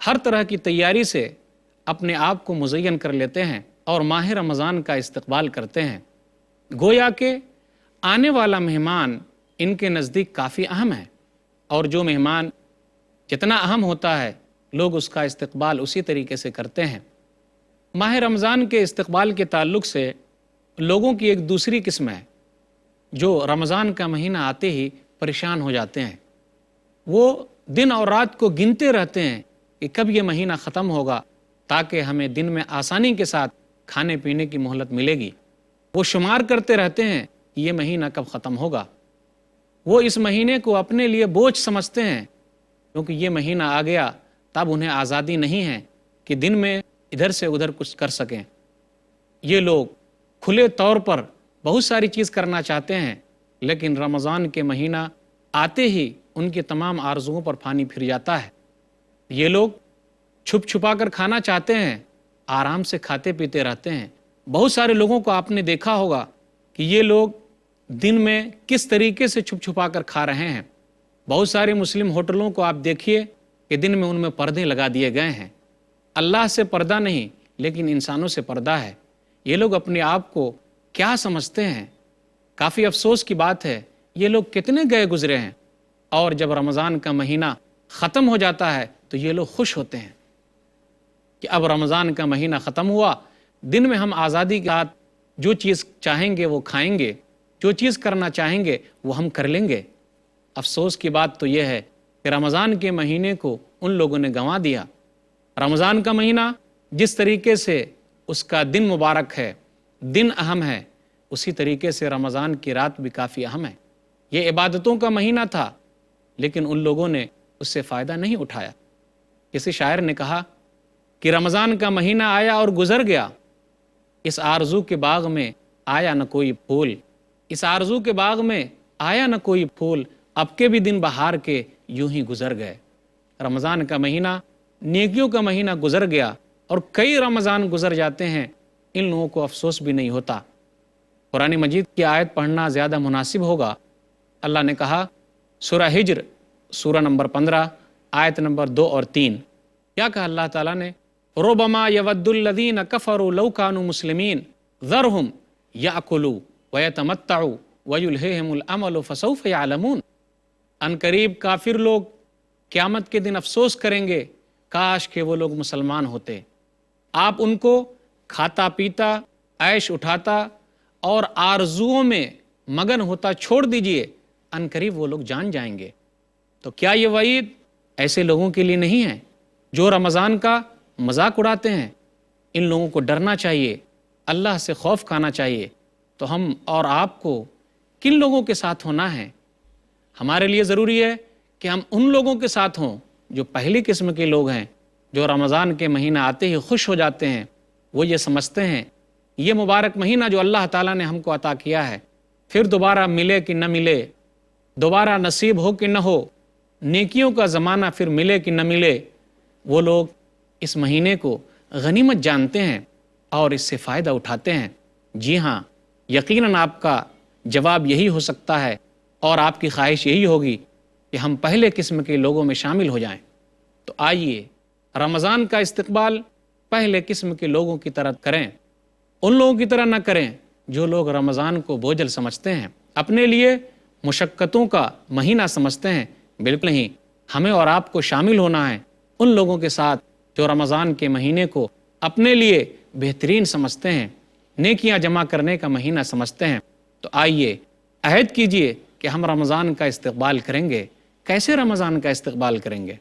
ہر طرح کی تیاری سے اپنے آپ کو مزین کر لیتے ہیں اور ماہ رمضان کا استقبال کرتے ہیں۔ گویا کہ آنے والا مہمان ان کے نزدیک کافی اہم ہے، اور جو مہمان جتنا اہم ہوتا ہے لوگ اس کا استقبال اسی طریقے سے کرتے ہیں۔ ماہ رمضان کے استقبال کے تعلق سے لوگوں کی ایک دوسری قسم ہے جو رمضان کا مہینہ آتے ہی پریشان ہو جاتے ہیں۔ وہ دن اور رات کو گنتے رہتے ہیں کہ کب یہ مہینہ ختم ہوگا تاکہ ہمیں دن میں آسانی کے ساتھ کھانے پینے کی مہلت ملے گی۔ وہ شمار کرتے رہتے ہیں کہ یہ مہینہ کب ختم ہوگا۔ وہ اس مہینے کو اپنے لیے بوجھ سمجھتے ہیں، کیونکہ یہ مہینہ آ گیا تب انہیں آزادی نہیں ہے کہ دن میں ادھر سے ادھر کچھ کر سکیں۔ یہ لوگ کھلے طور پر بہت ساری چیز کرنا چاہتے ہیں، لیکن رمضان کے مہینہ آتے ہی ان کے تمام آرزوؤں پر پانی پھر جاتا ہے۔ یہ لوگ چھپ چھپا کر کھانا چاہتے ہیں، آرام سے کھاتے پیتے رہتے ہیں۔ بہت سارے لوگوں کو آپ نے دیکھا ہوگا کہ یہ لوگ دن میں کس طریقے سے چھپ چھپا کر کھا رہے ہیں۔ بہت سارے مسلم ہوٹلوں کو آپ دیکھیے کہ دن میں ان میں پردے لگا دیے گئے ہیں۔ اللہ سے پردہ نہیں، لیکن انسانوں سے پردہ ہے۔ یہ لوگ اپنے آپ کو کیا سمجھتے ہیں؟ کافی افسوس کی بات ہے، یہ لوگ کتنے گئے گزرے ہیں، اور جب رمضان کا مہینہ ختم ہو جاتا ہے تو یہ لوگ خوش ہوتے ہیں کہ اب رمضان کا مہینہ ختم ہوا، دن میں ہم آزادی کے ساتھ جو چیز چاہیں گے وہ کھائیں گے، جو چیز کرنا چاہیں گے وہ ہم کر لیں گے۔ افسوس کی بات تو یہ ہے کہ رمضان کے مہینے کو ان لوگوں نے گنوا دیا۔ رمضان کا مہینہ جس طریقے سے اس کا دن مبارک ہے، دن اہم ہے، اسی طریقے سے رمضان کی رات بھی کافی اہم ہے۔ یہ عبادتوں کا مہینہ تھا، لیکن ان لوگوں نے اس سے فائدہ نہیں اٹھایا۔ کسی شاعر نے کہا کہ رمضان کا مہینہ آیا اور گزر گیا، اس آرزو کے باغ میں آیا نہ کوئی پھول، اس آرزو کے باغ میں آیا نہ کوئی پھول، اب کے بھی دن بہار کے یوں ہی گزر گئے۔ رمضان کا مہینہ نیکیوں کا مہینہ گزر گیا، اور کئی رمضان گزر جاتے ہیں، ان لوگوں کو افسوس بھی نہیں ہوتا۔ قرآن مجید کی آیت پڑھنا زیادہ مناسب ہوگا۔ اللہ نے کہا سورہ ہجر سورہ نمبر 15 آیت نمبر 2 اور 3، کیا کہا اللہ تعالیٰ نے؟ ربما یود الذین کفروا لو کانوا مسلمین ذرہم یأکلوا ویتمتعوا ویلہہم الامل فسوف یعلمون۔ ان قریب کافر لوگ قیامت کے دن افسوس کریں گے، کاش کہ وہ لوگ مسلمان ہوتے۔ آپ ان کو کھاتا پیتا، عیش اٹھاتا اور آرزوؤں میں مگن ہوتا چھوڑ دیجئے، ان قریب وہ لوگ جان جائیں گے۔ تو کیا یہ وعید ایسے لوگوں کے لیے نہیں ہے جو رمضان کا مذاق اڑاتے ہیں؟ ان لوگوں کو ڈرنا چاہیے، اللہ سے خوف کھانا چاہیے۔ تو ہم اور آپ کو کن لوگوں کے ساتھ ہونا ہے؟ ہمارے لیے ضروری ہے کہ ہم ان لوگوں کے ساتھ ہوں جو پہلی قسم کے لوگ ہیں، جو رمضان کے مہینہ آتے ہی خوش ہو جاتے ہیں۔ وہ یہ سمجھتے ہیں یہ مبارک مہینہ جو اللہ تعالیٰ نے ہم کو عطا کیا ہے، پھر دوبارہ ملے کہ نہ ملے، دوبارہ نصیب ہو کہ نہ ہو، نیکیوں کا زمانہ پھر ملے کہ نہ ملے، وہ لوگ اس مہینے کو غنیمت جانتے ہیں اور اس سے فائدہ اٹھاتے ہیں۔ جی ہاں، یقیناً آپ کا جواب یہی ہو سکتا ہے، اور آپ کی خواہش یہی ہوگی کہ ہم پہلے قسم کے لوگوں میں شامل ہو جائیں۔ تو آئیے رمضان کا استقبال پہلے قسم کے لوگوں کی طرح کریں، ان لوگوں کی طرح نہ کریں جو لوگ رمضان کو بوجھل سمجھتے ہیں، اپنے لیے مشقتوں کا مہینہ سمجھتے ہیں۔ بالکل نہیں، ہمیں اور آپ کو شامل ہونا ہے ان لوگوں کے ساتھ جو رمضان کے مہینے کو اپنے لیے بہترین سمجھتے ہیں، نیکیاں جمع کرنے کا مہینہ سمجھتے ہیں۔ تو آئیے عہد کیجئے کہ ہم رمضان کا استقبال کریں گے۔ کیسے رمضان کا استقبال کریں گے؟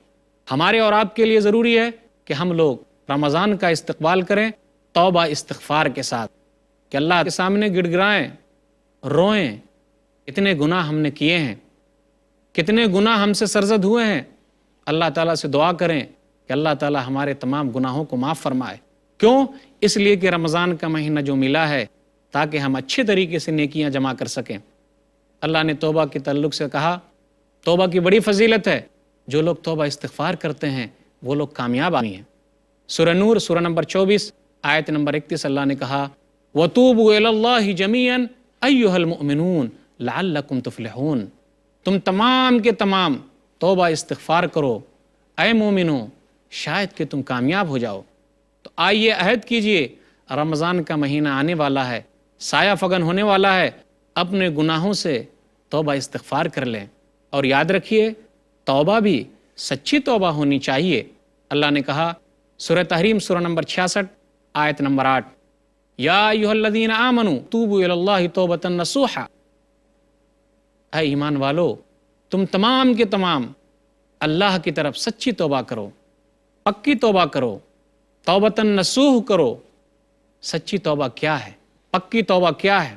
ہمارے اور آپ کے لیے ضروری ہے کہ ہم لوگ رمضان کا استقبال کریں توبہ استغفار کے ساتھ، کہ اللہ کے سامنے گڑ گڑائیں، روئیں، اتنے گناہ ہم نے کیے ہیں، کتنے گناہ ہم سے سرزد ہوئے ہیں۔ اللہ تعالیٰ سے دعا کریں کہ اللہ تعالیٰ ہمارے تمام گناہوں کو معاف فرمائے۔ کیوں؟ اس لیے کہ رمضان کا مہینہ جو ملا ہے تاکہ ہم اچھے طریقے سے نیکیاں جمع کر سکیں۔ اللہ نے توبہ کے تعلق سے کہا توبہ کی بڑی فضیلت ہے، جو لوگ توبہ استغفار کرتے ہیں وہ لوگ کامیاب آدمی ہیں۔ سورہ نور سورہ نمبر 24 آیت نمبر 31 اللہ نے کہا وَتُوبُوا إِلَى اللَّهِ جَمِيعًا أَيُّهَا الْمُؤْمِنُونَ لَعَلَّكُمْ تُفْلِحُونَ۔ تم تمام کے تمام توبہ استغفار کرو، اے مومنو، شاید کہ تم کامیاب ہو جاؤ۔ تو آئیے عہد کیجئے، رمضان کا مہینہ آنے والا ہے، سایہ فگن ہونے والا ہے، اپنے گناہوں سے توبہ استغفار کر لیں، اور یاد رکھیے توبہ بھی سچی توبہ ہونی چاہیے۔ اللہ نے کہا سورہ تحریم سورہ نمبر 66 آیت نمبر 8، یا ایھا الذین آمنوا توبوا الی اللہ توبۃ نصوحا، اے ایمان والو تم تمام کے تمام اللہ کی طرف سچی توبہ کرو، پکی توبہ کرو، توبۃ نصوح کرو۔ سچی توبہ کیا ہے؟ پکی توبہ کیا ہے؟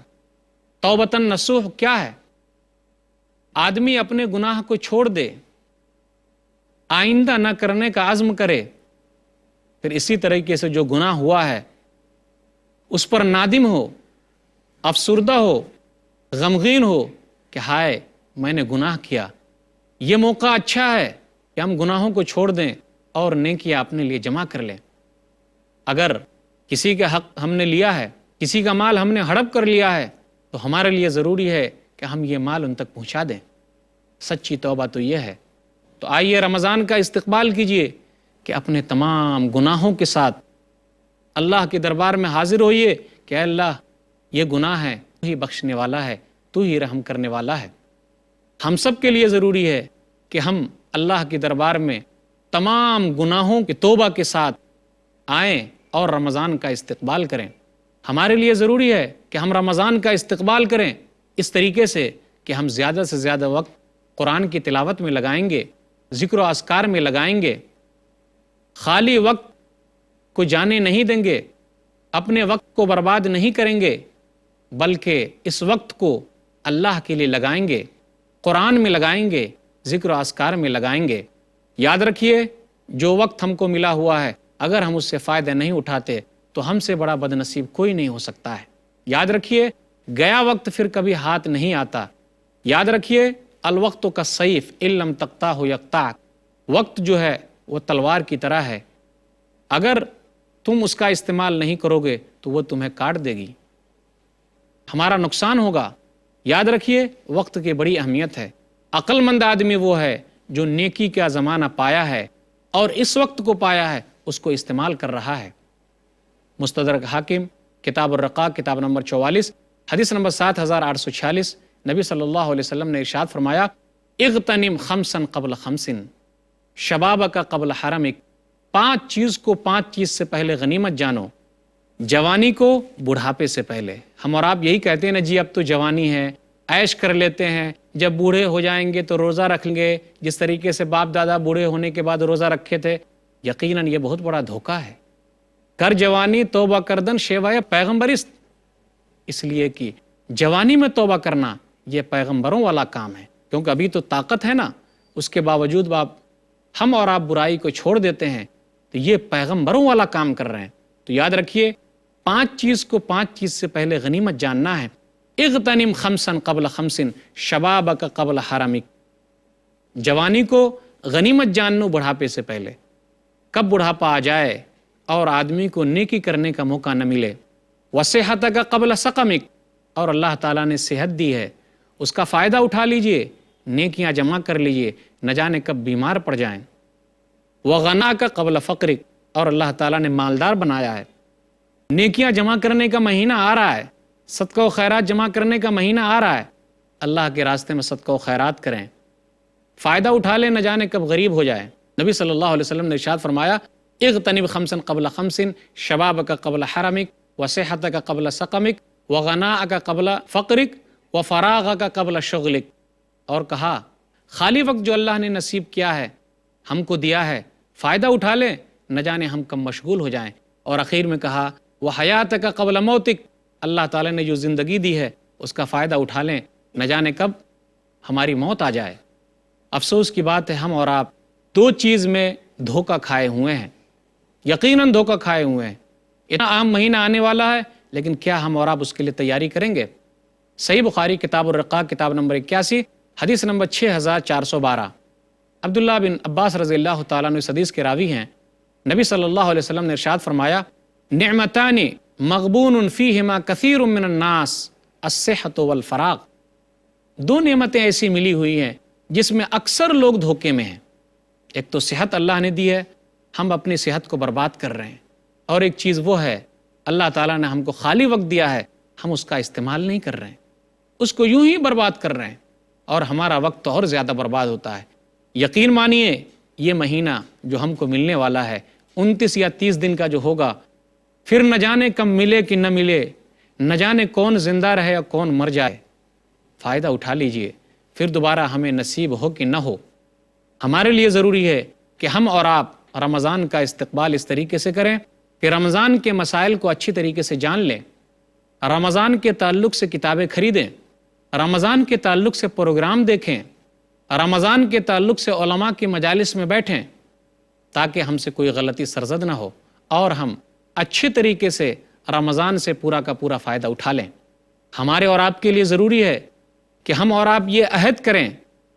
توبۃ نصوح کیا ہے؟ آدمی اپنے گناہ کو چھوڑ دے، آئندہ نہ کرنے کا عزم کرے، پھر اسی طریقے سے جو گناہ ہوا ہے اس پر نادم ہو، افسردہ ہو، غمگین ہو کہ ہائے میں نے گناہ کیا۔ یہ موقع اچھا ہے کہ ہم گناہوں کو چھوڑ دیں اور نیکیاں اپنے لیے جمع کر لیں۔ اگر کسی کا حق ہم نے لیا ہے، کسی کا مال ہم نے ہڑپ کر لیا ہے، تو ہمارے لیے ضروری ہے کہ ہم یہ مال ان تک پہنچا دیں۔ سچی توبہ تو یہ ہے۔ تو آئیے رمضان کا استقبال کیجئے کہ اپنے تمام گناہوں کے ساتھ اللہ کے دربار میں حاضر ہوئیے کہ اے اللہ یہ گناہ ہے، تو ہی بخشنے والا ہے، تو ہی رحم کرنے والا ہے۔ ہم سب کے لیے ضروری ہے کہ ہم اللہ کے دربار میں تمام گناہوں کی توبہ کے ساتھ آئیں اور رمضان کا استقبال کریں۔ ہمارے لیے ضروری ہے کہ ہم رمضان کا استقبال کریں اس طریقے سے کہ ہم زیادہ سے زیادہ وقت قرآن کی تلاوت میں لگائیں گے، ذکر و اذکار میں لگائیں گے، خالی وقت کو جانے نہیں دیں گے، اپنے وقت کو برباد نہیں کریں گے، بلکہ اس وقت کو اللہ کے لیے لگائیں گے، قرآن میں لگائیں گے، ذکر و اذکار میں لگائیں گے۔ یاد رکھیے جو وقت ہم کو ملا ہوا ہے اگر ہم اس سے فائدہ نہیں اٹھاتے تو ہم سے بڑا بد نصیب کوئی نہیں ہو سکتا ہے۔ یاد رکھیے گیا وقت پھر کبھی ہاتھ نہیں آتا۔ یاد رکھیے الوقت کا سیف ان لم تقطعہ یقطعک، وقت جو ہے وہ تلوار کی طرح ہے، اگر تم اس کا استعمال نہیں کرو گے تو وہ تمہیں کاٹ دے گی، ہمارا نقصان ہوگا۔ یاد رکھیے وقت کی بڑی اہمیت ہے۔ عقل مند آدمی وہ ہے جو نیکی کا زمانہ پایا ہے اور اس وقت کو پایا ہے اس کو استعمال کر رہا ہے۔ مستدرک حاکم کتاب الرقاق کتاب نمبر 44 حدیث نمبر 7846، نبی صلی اللہ علیہ وسلم نے ارشاد فرمایا اغتنم خمسا قبل خمس شبابک قبل حرمک، 5 چیز کو 5 چیز سے پہلے غنیمت جانو۔ جوانی کو بڑھاپے سے پہلے۔ ہم اور آپ یہی کہتے ہیں نا جی اب تو جوانی ہے، عیش کر لیتے ہیں، جب بوڑھے ہو جائیں گے تو روزہ رکھ لیں گے، جس طریقے سے باپ دادا بوڑھے ہونے کے بعد روزہ رکھے تھے۔ یقیناً یہ بہت بڑا دھوکہ ہے۔ کر جوانی توبہ کردن شیوائے پیغمبرست، اس لیے کہ جوانی میں توبہ کرنا یہ پیغمبروں والا کام ہے، کیونکہ ابھی تو طاقت ہے نا، اس کے باوجود ہم اور آپ برائی کو چھوڑ دیتے ہیں، تو یہ پیغمبروں والا کام کر رہے ہیں۔ تو یاد رکھیے 5 چیز کو 5 چیز سے پہلے غنیمت جاننا ہے۔ اغتنم خمسا قبل خمس شبابک قبل حرمک، جوانی کو غنیمت جانو بڑھاپے سے پہلے۔ کب بڑھاپا آ جائے اور آدمی کو نیکی کرنے کا موقع نہ ملے۔ وصحتک قبل سقمک، اور اللہ تعالیٰ نے صحت دی ہے اس کا فائدہ اٹھا لیجئے، نیکیاں جمع کر لیجئے، نہ جانے کب بیمار پڑ جائیں۔ وغناک قبل فقرک، اور اللہ تعالیٰ نے مالدار بنایا ہے۔ نیکیاں جمع کرنے کا مہینہ آ رہا ہے، صدقہ و خیرات جمع کرنے کا مہینہ آ رہا ہے، اللہ کے راستے میں صدقہ و خیرات کریں، فائدہ اٹھا لیں، نہ جانے کب غریب ہو جائے۔ نبی صلی اللہ علیہ وسلم نے ارشاد فرمایا اغتنم خمسا قبل خمس شبابک قبل حرمک وصحتک قبل سقمک وغناءک قبل فقرک وفراغک قبل شغلک، اور کہا خالی وقت جو اللہ نے نصیب کیا ہے، ہم کو دیا ہے، فائدہ اٹھا لیں، نہ جانے ہم کب مشغول ہو جائیں۔ اور اخیر میں کہا وحیاتک قبل موتک، اللہ تعالیٰ نے جو زندگی دی ہے اس کا فائدہ اٹھا لیں، نہ جانے کب ہماری موت آ جائے۔ افسوس کی بات ہے ہم اور آپ 2 چیز میں دھوکہ کھائے ہوئے ہیں، یقیناً دھوکہ کھائے ہوئے ہیں۔ اتنا عام مہینہ آنے والا ہے لیکن کیا ہم اور آپ اس کے لیے تیاری کریں گے؟ صحیح بخاری کتاب الرقاق کتاب نمبر 81 حدیث نمبر 6412، عبداللہ بن عباس رضی اللہ تعالیٰ عنہ اس حدیث کے راوی ہیں۔ نبی صلی اللہ علیہ وسلم نے ارشاد فرمایا نعمتان مغبون فیہما کثیر من الناس الصحۃ والفراغ، 2 نعمتیں ایسی ملی ہوئی ہیں جس میں اکثر لوگ دھوکے میں ہیں۔ ایک تو صحت اللہ نے دی ہے، ہم اپنی صحت کو برباد کر رہے ہیں، اور ایک چیز وہ ہے اللہ تعالیٰ نے ہم کو خالی وقت دیا ہے، ہم اس کا استعمال نہیں کر رہے ہیں، اس کو یوں ہی برباد کر رہے ہیں، اور ہمارا وقت تو اور زیادہ برباد ہوتا ہے۔ یقین مانیے یہ مہینہ جو ہم کو ملنے والا ہے 29 یا 30 دن کا جو ہوگا، پھر نہ جانے کب ملے کہ نہ ملے، نہ جانے کون زندہ رہے یا کون مر جائے۔ فائدہ اٹھا لیجئے، پھر دوبارہ ہمیں نصیب ہو کہ نہ ہو۔ ہمارے لیے ضروری ہے کہ ہم اور آپ رمضان کا استقبال اس طریقے سے کریں کہ رمضان کے مسائل کو اچھی طریقے سے جان لیں، رمضان کے تعلق سے کتابیں خریدیں، رمضان کے تعلق سے پروگرام دیکھیں، رمضان کے تعلق سے علماء کی مجالس میں بیٹھیں، تاکہ ہم سے کوئی غلطی سرزد نہ ہو اور ہم اچھے طریقے سے رمضان سے پورا کا پورا فائدہ اٹھا لیں۔ ہمارے اور آپ کے لیے ضروری ہے کہ ہم اور آپ یہ عہد کریں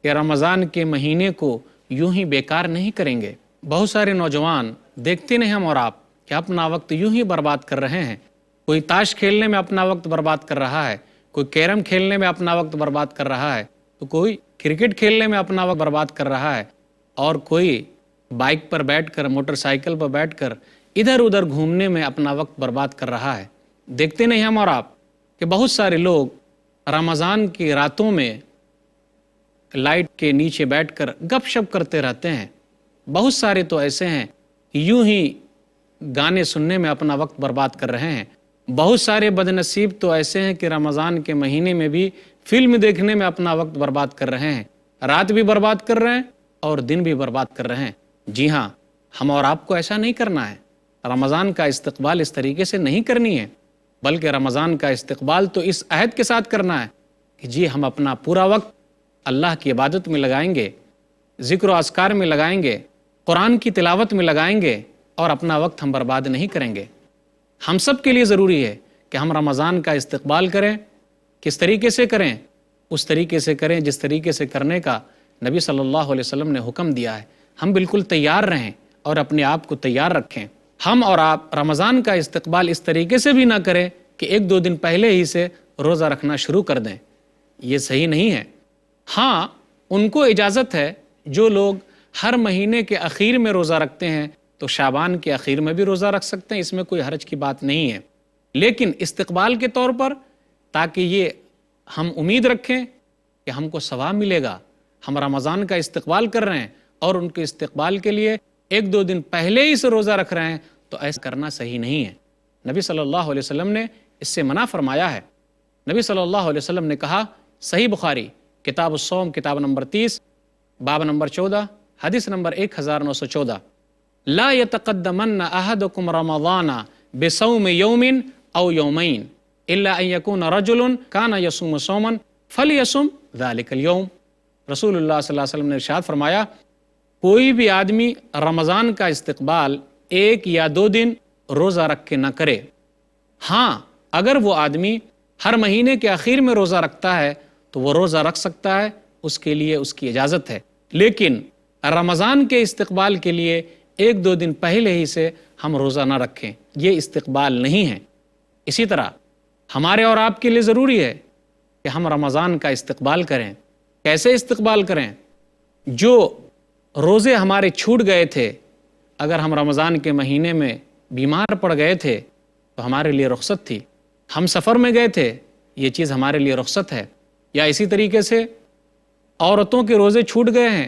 کہ رمضان کے مہینے کو یوں ہی بیکار نہیں کریں گے۔ بہت سارے نوجوان دیکھتے نہیں ہم اور آپ کہ اپنا وقت یوں ہی برباد کر رہے ہیں، کوئی تاش کھیلنے میں اپنا وقت برباد کر رہا ہے، کوئی کیرم کھیلنے میں اپنا وقت برباد کر رہا ہے، تو کوئی کرکٹ کھیلنے میں اپنا وقت برباد کر رہا ہے، اور کوئی بائک پر بیٹھ کر، موٹر سائیکل پر بیٹھ کر ادھر ادھر گھومنے میں اپنا وقت برباد کر رہا ہے۔ دیکھتے نہیں ہم اور آپ کہ بہت سارے لوگ رمضان کی راتوں میں لائٹ کے نیچے بیٹھ کر گپ شپ کرتے رہتے ہیں، بہت سارے تو ایسے ہیں کہ یوں ہی گانے سننے میں اپنا وقت برباد کر رہے ہیں، بہت سارے بدنصیب تو ایسے ہیں کہ رمضان کے مہینے میں بھی فلم دیکھنے میں اپنا وقت برباد کر رہے ہیں، رات بھی برباد کر رہے ہیں اور دن بھی برباد کر رہے ہیں۔ جی ہاں، ہم اور آپ کو ایسا نہیں کرنا ہے، رمضان کا استقبال اس طریقے سے نہیں کرنی ہے، بلکہ رمضان کا استقبال تو اس عہد کے ساتھ کرنا ہے کہ جی ہم اپنا پورا وقت اللہ کی عبادت میں لگائیں گے، ذکر و اذکار میں لگائیں گے، قرآن کی تلاوت میں لگائیں گے، اور اپنا وقت ہم برباد نہیں کریں گے۔ ہم سب کے لیے ضروری ہے کہ ہم رمضان کا استقبال کریں۔ کس طریقے سے کریں؟ اس طریقے سے کریں جس طریقے سے کرنے کا نبی صلی اللہ علیہ وسلم نے حکم دیا ہے۔ ہم بالکل تیار رہیں اور اپنے آپ کو تیار رکھیں۔ ہم اور آپ رمضان کا استقبال اس طریقے سے بھی نہ کریں کہ 1-2 دن پہلے ہی سے روزہ رکھنا شروع کر دیں، یہ صحیح نہیں ہے۔ ہاں، ان کو اجازت ہے جو لوگ ہر مہینے کے اخیر میں روزہ رکھتے ہیں تو شعبان کے اخیر میں بھی روزہ رکھ سکتے ہیں، اس میں کوئی حرج کی بات نہیں ہے، لیکن استقبال کے طور پر تاکہ یہ ہم امید رکھیں کہ ہم کو ثواب ملے گا، ہم رمضان کا استقبال کر رہے ہیں اور ان کے استقبال کے لیے 1-2 دن پہلے ہی سے روزہ رکھ رہے ہیں، تو ایسا کرنا صحیح نہیں ہے۔ نبی صلی اللہ علیہ وسلم نے اس سے منع فرمایا ہے۔ نبی صلی اللہ علیہ وسلم نے کہا، صحیح بخاری کتاب الصوم کتاب نمبر 30 باب نمبر 14 حدیث نمبر 1914، لا يتقدمن احدكم رمضان بصوم يوم او يومين الا ان يكون رجل كان يصوم صوما فليصم ذلك اليوم۔ رسول اللہ صلی اللہ علیہ وسلم نے ارشاد فرمایا، کوئی بھی آدمی رمضان کا استقبال 1 یا 2 دن روزہ رکھ کے نہ کرے۔ ہاں، اگر وہ آدمی ہر مہینے کے اخیر میں روزہ رکھتا ہے تو وہ روزہ رکھ سکتا ہے، اس کے لیے اس کی اجازت ہے، لیکن رمضان کے استقبال کے لیے 1-2 دن پہلے ہی سے ہم روزہ نہ رکھیں، یہ استقبال نہیں ہے۔ اسی طرح ہمارے اور آپ کے لیے ضروری ہے کہ ہم رمضان کا استقبال کریں۔ کیسے استقبال کریں؟ جو روزے ہمارے چھوٹ گئے تھے، اگر ہم رمضان کے مہینے میں بیمار پڑ گئے تھے تو ہمارے لیے رخصت تھی، ہم سفر میں گئے تھے، یہ چیز ہمارے لیے رخصت ہے، یا اسی طریقے سے عورتوں کے روزے چھوٹ گئے ہیں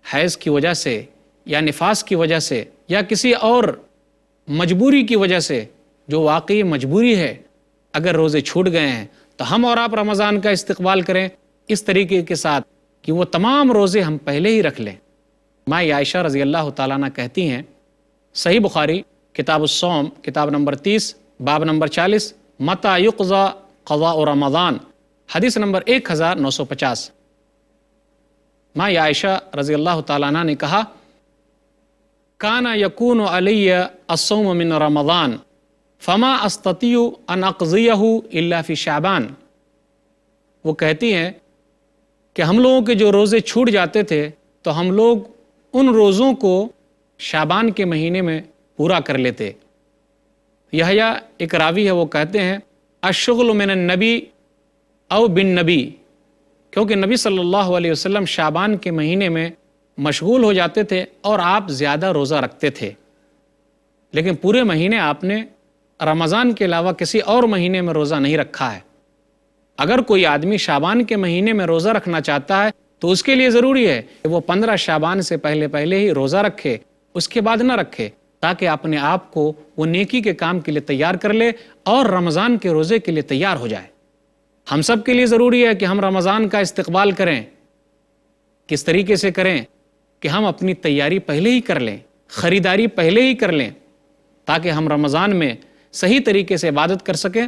حیض کی وجہ سے یا نفاس کی وجہ سے یا کسی اور مجبوری کی وجہ سے، جو واقعی مجبوری ہے، اگر روزے چھوٹ گئے ہیں تو ہم اور آپ رمضان کا استقبال کریں اس طریقے کے ساتھ کہ وہ تمام روزے ہم پہلے ہی رکھ لیں۔ ماں عائشہ رضی اللہ تعالیٰ عنہ کہتی ہیں، صحیح بخاری کتاب الصوم کتاب نمبر 30 باب نمبر 40 متى يقضى قضاء رمضان حدیث نمبر 1950۔ ماں عائشہ رضی اللہ تعالیٰ عنہ نے کہا، کان یکون علی الصوم من رمضان فما استطیع ان اقضیہ الا فی شعبان۔ وہ کہتی ہیں کہ ہم لوگوں کے جو روزے چھوٹ جاتے تھے تو ہم لوگ ان روزوں کو شعبان کے مہینے میں پورا کر لیتے۔ یحییٰ ایک راوی ہے، وہ کہتے ہیں، الشغل من النبی او بالنبی، کیونکہ نبی صلی اللہ علیہ وسلم شعبان کے مہینے میں مشغول ہو جاتے تھے اور آپ زیادہ روزہ رکھتے تھے، لیکن پورے مہینے آپ نے رمضان کے علاوہ کسی اور مہینے میں روزہ نہیں رکھا ہے۔ اگر کوئی آدمی شعبان کے مہینے میں روزہ رکھنا چاہتا ہے تو اس کے لیے ضروری ہے کہ وہ 15 شعبان سے پہلے ہی روزہ رکھے، اس کے بعد نہ رکھے، تاکہ اپنے آپ کو وہ نیکی کے کام کے لیے تیار کر لے اور رمضان کے روزے کے لیے تیار ہو جائے۔ ہم سب کے لیے ضروری ہے کہ ہم رمضان کا استقبال کریں۔ کس طریقے سے کریں؟ کہ ہم اپنی تیاری پہلے ہی کر لیں، خریداری پہلے ہی کر لیں، تاکہ ہم رمضان میں صحیح طریقے سے عبادت کر سکیں۔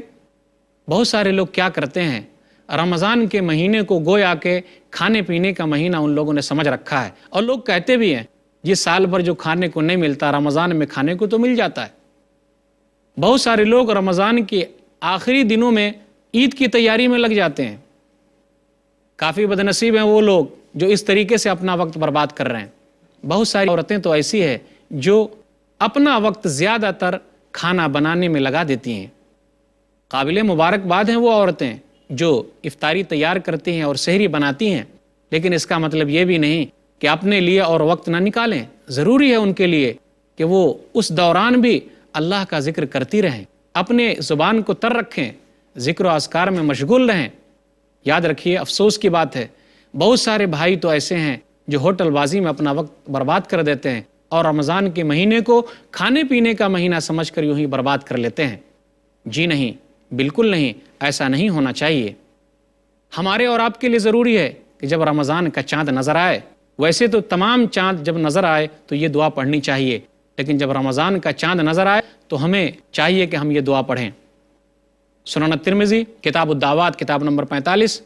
بہت سارے لوگ کیا کرتے ہیں، رمضان کے مہینے کو گویا کہ کھانے پینے کا مہینہ ان لوگوں نے سمجھ رکھا ہے، اور لوگ کہتے بھی ہیں جس سال بھر جو کھانے کو نہیں ملتا رمضان میں کھانے کو تو مل جاتا ہے۔ بہت سارے لوگ رمضان کے آخری دنوں میں عید کی تیاری میں لگ جاتے ہیں۔ کافی بدنصیب ہیں وہ لوگ جو اس طریقے سے اپنا وقت برباد کر رہے ہیں۔ بہت ساری عورتیں تو ایسی ہیں جو اپنا وقت زیادہ تر کھانا بنانے میں لگا دیتی ہیں۔ قابل مبارکباد ہیں وہ عورتیں جو افطاری تیار کرتی ہیں اور سحری بناتی ہیں، لیکن اس کا مطلب یہ بھی نہیں کہ اپنے لیے اور وقت نہ نکالیں۔ ضروری ہے ان کے لیے کہ وہ اس دوران بھی اللہ کا ذکر کرتی رہیں، اپنے زبان کو تر رکھیں، ذکر و اذکار میں مشغول رہیں۔ یاد رکھیے، افسوس کی بات ہے، بہت سارے بھائی تو ایسے ہیں جو ہوٹل بازی میں اپنا وقت برباد کر دیتے ہیں اور رمضان کے مہینے کو کھانے پینے کا مہینہ سمجھ کر یوں ہی برباد کر لیتے ہیں۔ جی نہیں، بالکل نہیں، ایسا نہیں ہونا چاہیے۔ ہمارے اور آپ کے لیے ضروری ہے کہ جب رمضان کا چاند نظر آئے، ویسے تو تمام چاند جب نظر آئے تو یہ دعا پڑھنی چاہیے، لیکن جب رمضان کا چاند نظر آئے تو ہمیں چاہیے کہ ہم یہ دعا پڑھیں۔ سنن الترمذی کتاب الدعوات کتاب نمبر 45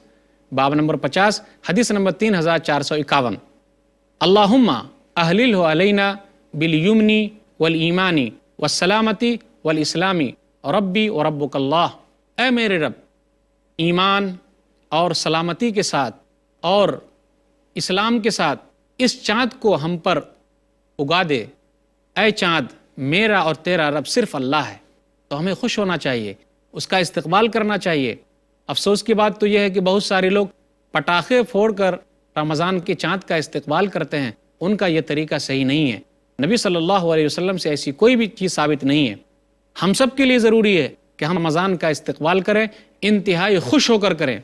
باب نمبر 50 حدیث نمبر 3451، اللہم اہللہ علینا بالیمنی والایمانی والسلامتی والاسلامی ربی و ربک اللہ۔ اے میرے رب، ایمان اور سلامتی کے ساتھ اور اسلام کے ساتھ اس چاند کو ہم پر اگا دے۔ اے چاند، میرا اور تیرا رب صرف اللہ ہے۔ تو ہمیں خوش ہونا چاہیے، اس کا استقبال کرنا چاہیے۔ افسوس کی بات تو یہ ہے کہ بہت سارے لوگ پٹاخے پھوڑ کر رمضان کے چاند کا استقبال کرتے ہیں، ان کا یہ طریقہ صحیح نہیں ہے۔ نبی صلی اللہ علیہ وسلم سے ایسی کوئی بھی چیز ثابت نہیں ہے۔ ہم سب کے لیے ضروری ہے کہ ہم رمضان کا استقبال کریں، انتہائی خوش ہو کر کریں،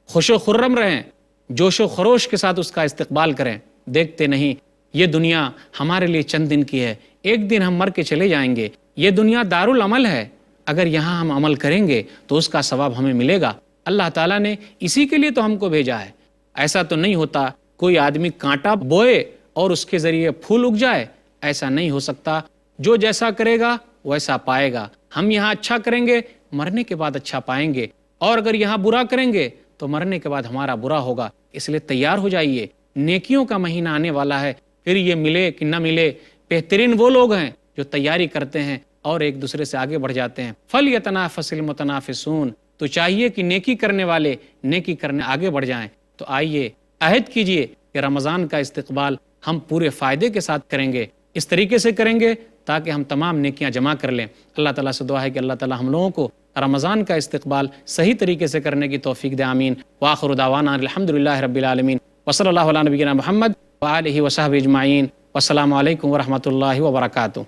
خوش و خرم رہیں، جوش و خروش کے ساتھ اس کا استقبال کریں۔ دیکھتے نہیں، یہ دنیا ہمارے لیے چند دن کی ہے، ایک دن ہم مر کے چلے جائیں گے۔ یہ دنیا دارالعمل ہے، اگر یہاں ہم عمل کریں گے تو اس کا ثواب ہمیں ملے گا۔ اللہ تعالیٰ نے اسی کے لیے تو ہم کو بھیجا ہے۔ ایسا تو نہیں ہوتا کوئی آدمی کانٹا بوئے اور اس کے ذریعے پھول اگ جائے، ایسا نہیں ہو سکتا۔ جو جیسا کرے گا ویسا پائے گا۔ ہم یہاں اچھا کریں گے، مرنے کے بعد اچھا پائیں گے، اور اگر یہاں برا کریں گے تو مرنے کے بعد ہمارا برا ہوگا۔ اس لیے تیار ہو جائیے، نیکیوں کا مہینہ آنے والا ہے، پھر یہ ملے کہ نہ ملے۔ بہترین وہ لوگ ہیں جو تیاری کرتے ہیں اور ایک دوسرے سے آگے بڑھ جاتے ہیں۔ فَلْيَتَنَافَسِ الْمُتَنَافِسُونَ، تو چاہیے کہ نیکی کرنے والے نیکی کرنے آگے بڑھ جائیں۔ تو آئیے عہد کیجئے کہ رمضان کا استقبال ہم پورے فائدے کے ساتھ کریں گے، اس طریقے سے کریں گے تاکہ ہم تمام نیکیاں جمع کر لیں۔ اللہ تعالیٰ سے دعا ہے کہ اللہ تعالیٰ ہم لوگوں کو رمضان کا استقبال صحیح طریقے سے کرنے کی توفیق دے، آمین۔ وآخر دعوانا الحمدللہ رب العالمین، وصلی اللہ علی نبینا محمد وآلہ وصحبہ اجمعین، والسلام علیکم ورحمۃ اللہ وبرکاتہ۔